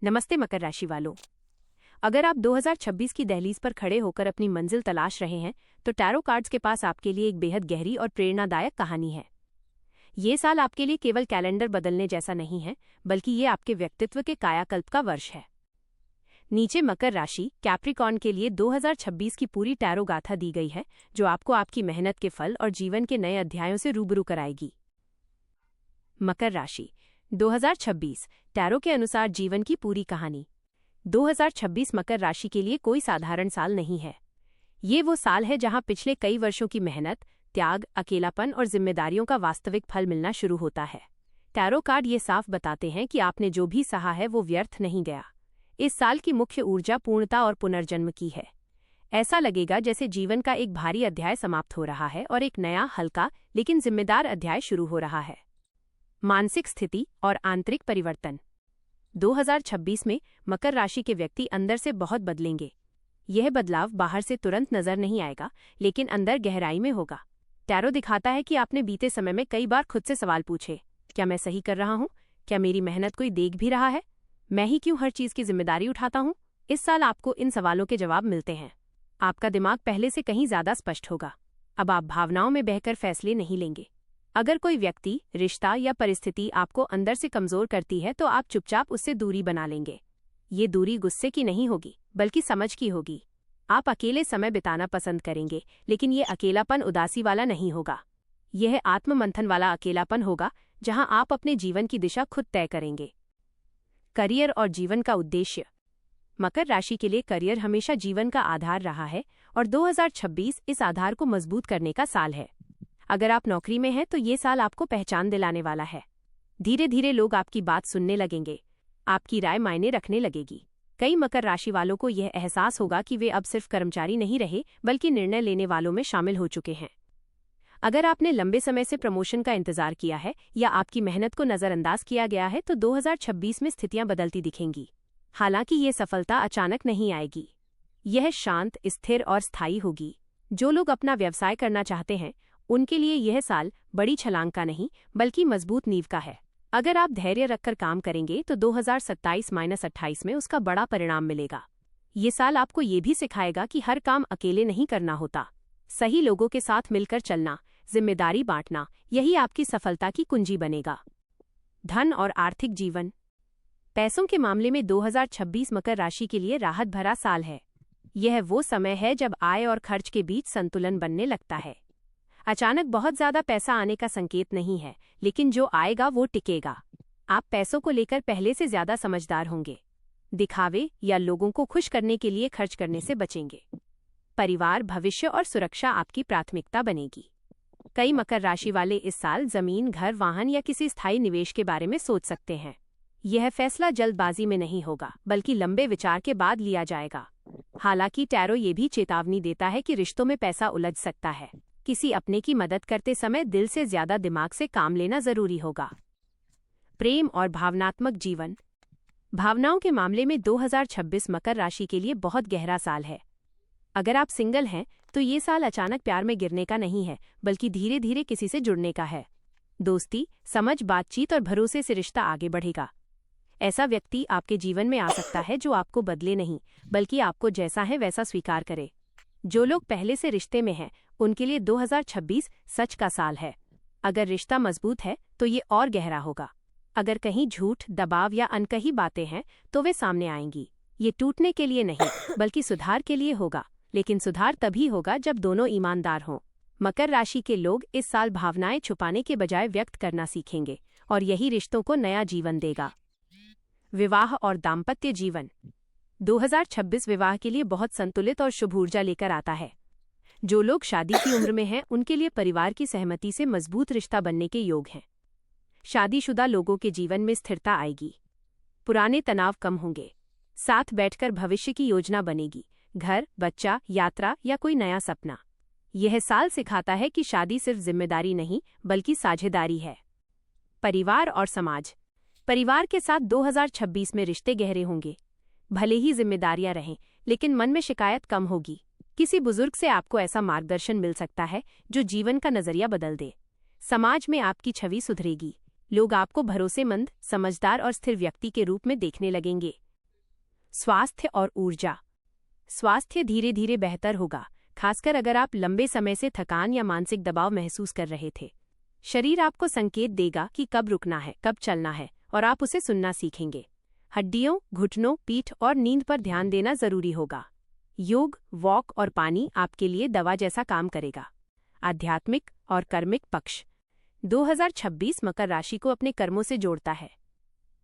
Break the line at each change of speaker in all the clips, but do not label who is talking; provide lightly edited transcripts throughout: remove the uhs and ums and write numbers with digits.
नमस्ते मकर राशि वालों। अगर आप 2026 की दहलीज पर खड़े होकर अपनी मंजिल तलाश रहे हैं तो टैरो कार्ड्स के पास आपके लिए एक बेहद गहरी और प्रेरणादायक कहानी है। ये साल आपके लिए केवल कैलेंडर बदलने जैसा नहीं है, बल्कि ये आपके व्यक्तित्व के कायाकल्प का वर्ष है। नीचे मकर राशि कैप्रिकॉर्न के लिए 2026 की पूरी टैरो गाथा दी गई है, जो आपको आपकी मेहनत के फल और जीवन के नए अध्यायों से रूबरू कराएगी। मकर राशि 2026 टैरो के अनुसार जीवन की पूरी कहानी। 2026 मकर राशि के लिए कोई साधारण साल नहीं है। ये वो साल है जहां पिछले कई वर्षों की मेहनत, त्याग, अकेलापन और जिम्मेदारियों का वास्तविक फल मिलना शुरू होता है। टैरो कार्ड ये साफ बताते हैं कि आपने जो भी सहा है वो व्यर्थ नहीं गया। इस साल की मुख्य ऊर्जा पूर्णता और पुनर्जन्म की है। ऐसा लगेगा जैसे जीवन का एक भारी अध्याय समाप्त हो रहा है और एक नया, हल्का लेकिन जिम्मेदार अध्याय शुरू हो रहा है। मानसिक स्थिति और आंतरिक परिवर्तन। 2026 में मकर राशि के व्यक्ति अंदर से बहुत बदलेंगे। यह बदलाव बाहर से तुरंत नजर नहीं आएगा, लेकिन अंदर गहराई में होगा। टैरो दिखाता है कि आपने बीते समय में कई बार खुद से सवाल पूछे, क्या मैं सही कर रहा हूँ? क्या मेरी मेहनत कोई देख भी रहा है? मैं ही क्यों हर चीज की जिम्मेदारी उठाता हूँ? इस साल आपको इन सवालों के जवाब मिलते हैं। आपका दिमाग पहले से कहीं ज्यादा स्पष्ट होगा। अब आप भावनाओं में बहकर फैसले नहीं लेंगे। अगर कोई व्यक्ति, रिश्ता या परिस्थिति आपको अंदर से कमजोर करती है तो आप चुपचाप उससे दूरी बना लेंगे। ये दूरी गुस्से की नहीं होगी, बल्कि समझ की होगी। आप अकेले समय बिताना पसंद करेंगे, लेकिन ये अकेलापन उदासी वाला नहीं होगा। यह आत्ममंथन वाला अकेलापन होगा, जहां आप अपने जीवन की दिशा खुद तय करेंगे। करियर और जीवन का उद्देश्य। मकर राशि के लिए करियर हमेशा जीवन का आधार रहा है और 2026 इस आधार को मजबूत करने का साल है। अगर आप नौकरी में हैं तो ये साल आपको पहचान दिलाने वाला है। धीरे धीरे लोग आपकी बात सुनने लगेंगे, आपकी राय मायने रखने लगेगी। कई मकर राशि वालों को यह एहसास होगा कि वे अब सिर्फ कर्मचारी नहीं रहे, बल्कि निर्णय लेने वालों में शामिल हो चुके हैं। अगर आपने लंबे समय से प्रमोशन का इंतजार किया है या आपकी मेहनत को नजरअंदाज किया गया है तो 2026 में स्थितियां बदलती दिखेंगी। हालांकि ये सफलता अचानक नहीं आएगी। यह शांत, स्थिर और स्थायी होगी। जो लोग अपना व्यवसाय करना चाहते हैं उनके लिए यह साल बड़ी छलांग का नहीं, बल्कि मजबूत नींव का है। अगर आप धैर्य रखकर काम करेंगे तो 2027-28 में उसका बड़ा परिणाम मिलेगा। ये साल आपको ये भी सिखाएगा कि हर काम अकेले नहीं करना होता। सही लोगों के साथ मिलकर चलना, जिम्मेदारी बांटना, यही आपकी सफलता की कुंजी बनेगा। धन और आर्थिक जीवन। पैसों के मामले में 2026 मकर राशि के लिए राहत भरा साल है। यह वो समय है जब आय और खर्च के बीच संतुलन बनने लगता है। अचानक बहुत ज्यादा पैसा आने का संकेत नहीं है, लेकिन जो आएगा वो टिकेगा। आप पैसों को लेकर पहले से ज्यादा समझदार होंगे। दिखावे या लोगों को खुश करने के लिए खर्च करने से बचेंगे। परिवार, भविष्य और सुरक्षा आपकी प्राथमिकता बनेगी। कई मकर राशि वाले इस साल जमीन, घर, वाहन या किसी स्थायी निवेश के बारे में सोच सकते हैं। यह फैसला जल्दबाजी में नहीं होगा, बल्कि लंबे विचार के बाद लिया जाएगा। हालांकि टैरो ये भी चेतावनी देता है कि रिश्तों में पैसा उलझ सकता है। किसी अपने की मदद करते समय दिल से ज्यादा दिमाग से काम लेना जरूरी होगा। प्रेम और भावनात्मक जीवन। भावनाओं के मामले में 2026 मकर राशि के लिए बहुत गहरा साल है। अगर आप सिंगल हैं तो ये साल अचानक प्यार में गिरने का नहीं है, बल्कि धीरे धीरे किसी से जुड़ने का है। दोस्ती, समझ, बातचीत और भरोसे से रिश्ता आगे बढ़ेगा। ऐसा व्यक्ति आपके जीवन में आ सकता है जो आपको बदले नहीं, बल्कि आपको जैसा है वैसा स्वीकार करे। जो लोग पहले से रिश्ते में हैं उनके लिए 2026 सच का साल है। अगर रिश्ता मजबूत है तो ये और गहरा होगा। अगर कहीं झूठ, दबाव या अनकही बातें हैं तो वे सामने आएंगी। ये टूटने के लिए नहीं, बल्कि सुधार के लिए होगा। लेकिन सुधार तभी होगा जब दोनों ईमानदार हों। मकर राशि के लोग इस साल भावनाएं छुपाने के बजाय व्यक्त करना सीखेंगे, और यही रिश्तों को नया जीवन देगा। विवाह और दाम्पत्य जीवन। 2026 विवाह के लिए बहुत संतुलित और शुभ ऊर्जा लेकर आता है। जो लोग शादी की उम्र में हैं उनके लिए परिवार की सहमति से मजबूत रिश्ता बनने के योग हैं। शादीशुदा लोगों के जीवन में स्थिरता आएगी। पुराने तनाव कम होंगे। साथ बैठकर भविष्य की योजना बनेगी। घर, बच्चा, यात्रा या कोई नया सपना। यह साल सिखाता है कि शादी सिर्फ जिम्मेदारी नहीं, बल्कि साझेदारी है। परिवार और समाज। परिवार के साथ 2026 में रिश्ते गहरे होंगे। भले ही जिम्मेदारियां रहें, लेकिन मन में शिकायत कम होगी। किसी बुजुर्ग से आपको ऐसा मार्गदर्शन मिल सकता है जो जीवन का नजरिया बदल दे। समाज में आपकी छवि सुधरेगी। लोग आपको भरोसेमंद, समझदार और स्थिर व्यक्ति के रूप में देखने लगेंगे। स्वास्थ्य और ऊर्जा। स्वास्थ्य धीरे धीरे बेहतर होगा, खासकर अगर आप लंबे समय से थकान या मानसिक दबाव महसूस कर रहे थे। शरीर आपको संकेत देगा कि कब रुकना है, कब चलना है, और आप उसे सुनना सीखेंगे। हड्डियों, घुटनों, पीठ और नींद पर ध्यान देना जरूरी होगा। योग, वॉक और पानी आपके लिए दवा जैसा काम करेगा। आध्यात्मिक और कर्मिक पक्ष। 2026 मकर राशि को अपने कर्मों से जोड़ता है।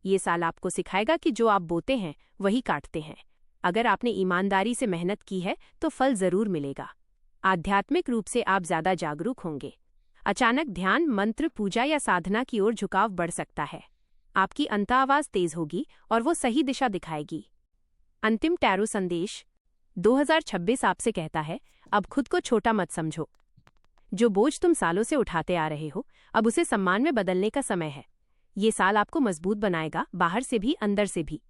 ये साल आपको सिखाएगा कि जो आप बोते हैं वही काटते हैं। अगर आपने ईमानदारी से मेहनत की है तो फल जरूर मिलेगा। आध्यात्मिक रूप से आप ज्यादा जागरूक होंगे। अचानक ध्यान, मंत्र, पूजा या साधना की ओर झुकाव बढ़ सकता है। आपकी अंतःआवाज तेज होगी और वो सही दिशा दिखाएगी। अंतिम टैरो संदेश। 2026 आपसे कहता है, अब खुद को छोटा मत समझो। जो बोझ तुम सालों से उठाते आ रहे हो, अब उसे सम्मान में बदलने का समय है। ये साल आपको मजबूत बनाएगा, बाहर से भी अंदर से भी।